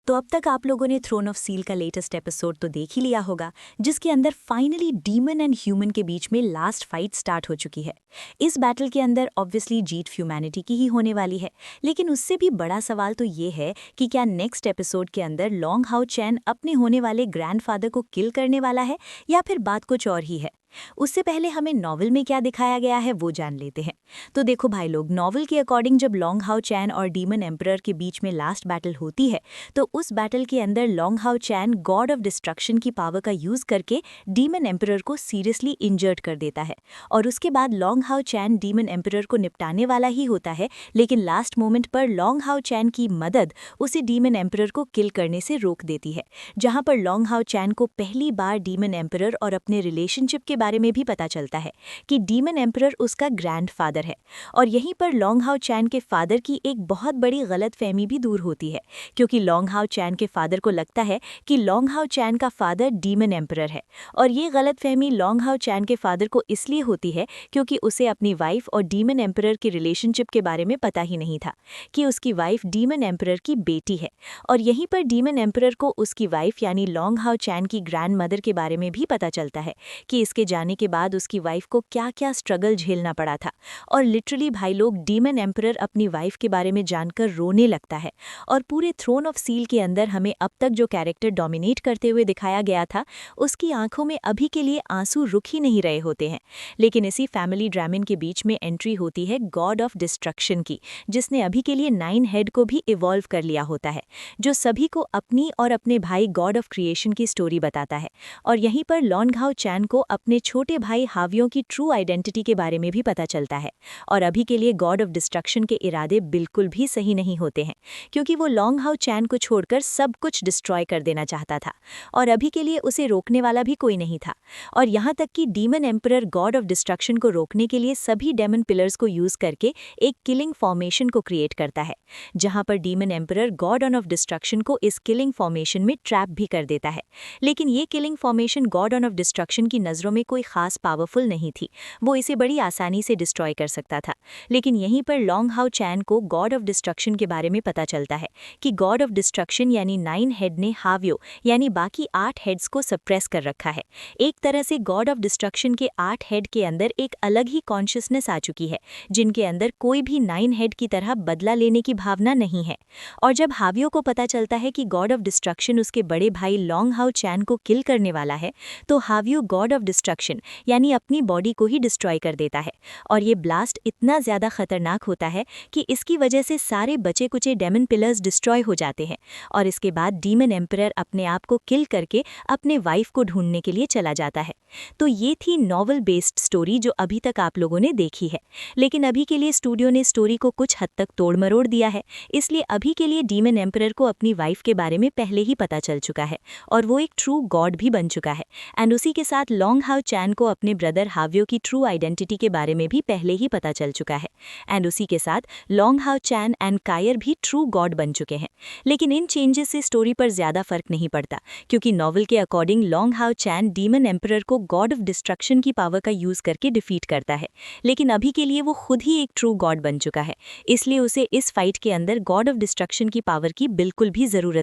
तो अब तक आप लोगों ने थ्रोन ऑफ सील का लेटेस्ट एपिसोड तो देख ही लिया होगा, जिसके अंदर फाइनली डीमन एंड ह्यूमन के बीच में लास्ट फाइट स्टार्ट हो चुकी है। इस बैटल के अंदर ऑब्वियसली जीत ह्यूमैनिटी की ही होने वाली है, लेकिन उससे भी बड़ा सवाल तो ये है कि क्या नेक्स्ट एपिसोड के अंदर लॉन्ग हाउ चैन अपने होने वाले ग्रैंडफादर को किल करने वाला है या फिर बात कुछ और ही है। उससे पहले हमें नॉवल में क्या दिखाया गया है वो जान लेते हैं। तो देखो भाई लोग, नॉवल के अकॉर्डिंग जब लॉन्ग हाउ चैन और डीमन एम्परर के बीच में लास्ट बैटल होती है, तो उस बैटल के अंदर long how chain God of destruction की पावर का यूज करके डीमन एम्परर को सीरियसली इंजर्ड कर देता है। और उसके बाद long how chain demon emperor को निपटाने वाला ही होता है, लेकिन लास्ट मोमेंट पर लॉन्ग हाउ चैन की मदद उसे डीमन एम्परर को किल करने से रोक देती है, जहां पर लॉन्ग हाउ चैन को पहली बार डीमन एम्परर और अपने रिलेशनशिप के बारे में भी पता चलता है कि डीमन एम्परर उसका ग्रैंडफादर है। और यहीं पर लॉन्ग हाउ चैन के फादर की एक बहुत बड़ी गलतफहमी भी दूर होती है, क्योंकि लॉन्ग हाउ चैन के फादर को लगता है कि लॉन्ग हाउ चैन का फादर डीमन एम्परर है। और ये गलतफहमी लॉन्ग हाउ चैन के फादर को इसलिए होती है क्योंकि उसे अपनी वाइफ और डीमन एम्परर के रिलेशनशिप के बारे में पता ही नहीं था कि उसकी वाइफ डीमन एम्परर की बेटी है। और यहीं पर डीमन एम्परर को उसकी वाइफ यानी लॉन्ग हाउ चैन की ग्रैंड मदर के बारे में भी पता चलता है कि इसके जाने के बाद उसकी वाइफ को क्या क्या स्ट्रगल झेलना पड़ा था। और लिटरली भाई लोग, डीमन एम्परर अपनी वाइफ के बारे में जानकर रोने लगता है। और पूरे थ्रोन ऑफ सील के अंदर हमें अब तक जो कैरेक्टर डोमिनेट करते हुए दिखाया गया था, उसकी आंखों में अभी के लिए आंसू रुक ही नहीं रहे होते हैं। लेकिन इसी फैमिली ड्रामिन के बीच में एंट्री होती है गॉड ऑफ डिस्ट्रक्शन की, जिसने अभी के लिए 9 हेड को भी इवॉल्व कर लिया होता है, जो सभी को अपनी और अपने भाई गॉड ऑफ क्रिएशन की स्टोरी बताता है। और यहीं पर लॉन्ग हाउ चैन को अपने छोटे भाई हावियों की ट्रू आइडेंटिटी के बारे में भी पता चलता है। और अभी के लिए गॉड ऑफ डिस्ट्रक्शन के इरादे बिल्कुल भी सही नहीं होते हैं, क्योंकि वो लॉन्ग हाउ चैन को छोड़कर सब कुछ डिस्ट्रॉय कर देना चाहता था, और अभी के लिए उसे रोकने वाला भी कोई नहीं था। और यहाँ तक कि demon emperor God of destruction को रोकने के लिए सभी डेमन पिलर्स को यूज करके एक किलिंग फॉर्मेशन को क्रिएट करता है, जहाँ पर demon emperor God on off destruction को इस किलिंग फॉर्मेशन में ट्रैप भी कर देता है। लेकिन ये killing formation God on off destruction की नज़रों में कोई खास पावरफुल नहीं थी, वो इसे बड़ी आसानी से डिस्ट्रॉय कर सकता था। लेकिन यहीं पर लॉन्ग हाउ चैन को गॉड ऑफ डिस्ट्रक्शन के बारे में पता चलता है कि गॉड ऑफ डिस्ट्रक्शन यानी 9 हेड ने हावियो यानी बाकी 8 हेड्स को सप्रेस कर रखा है। एक तरह से गॉड ऑफ डिस्ट्रक्शन के 8 हेड के अंदर एक अलग ही कॉन्शियसनेस आ चुकी है, जिनके अंदर कोई भी 9 हेड की तरह बदला लेने की भावना नहीं है। और जब हावियो को पता चलता है कि गॉड ऑफ डिस्ट्रक्शन उसके बड़े भाई लॉन्ग हाउ चैन को किल करने वाला है, तो हावियो गॉड ऑफ डिस्ट्रक्शन यानी अपनी बॉडी को ही डिस्ट्रॉय कर देता है। और ये ब्लास्ट इतना ज़्यादा खतरनाक होता है कि इसकी वजह से सारे बचे कुचे डेमन पिलर्स डिस्ट्रॉय हो जाते हैं। और इसके बाद डीमन एम्परर अपने आप को किल करके अपने वाइफ को ढूंढने के लिए चला जाता है। तो ये थी नॉवल बेस्ड स्टोरी जो अभी तक आप लोगों ने देखी है। लेकिन अभी के लिए स्टूडियो ने स्टोरी को कुछ हद तक तोड़ मरोड़ दिया है, इसलिए अभी के लिए डीमन एम्परर को अपनी वाइफ के बारे में पहले ही पता चल चुका है, और वो एक ट्रू गॉड भी बन चुका है। एंड उसी के साथ लॉन्ग हाउ चैन को अपने ब्रदर हावियो की ट्रू आइडेंटिटी के बारे में भी पहले ही पता चल चुका है। एंड उसी के साथ लॉन्ग हाउ चैन एंड कायर भी ट्रू गॉड बन चुके हैं। लेकिन इन चेंजेस से स्टोरी पर ज्यादा फर्क नहीं पड़ता, क्योंकि नॉवल के according long how chain demon emperor को गॉड ऑफ डिस्ट्रक्शन की पावर का यूज करके डिफीट करता है। लेकिन अभी के लिए वो खुद ही एक ट्रू गॉड बन चुका है, इसलिए उसे इस फाइट के अंदर गॉड ऑफ डिस्ट्रक्शन की पावर की बिल्कुल भी जरूरत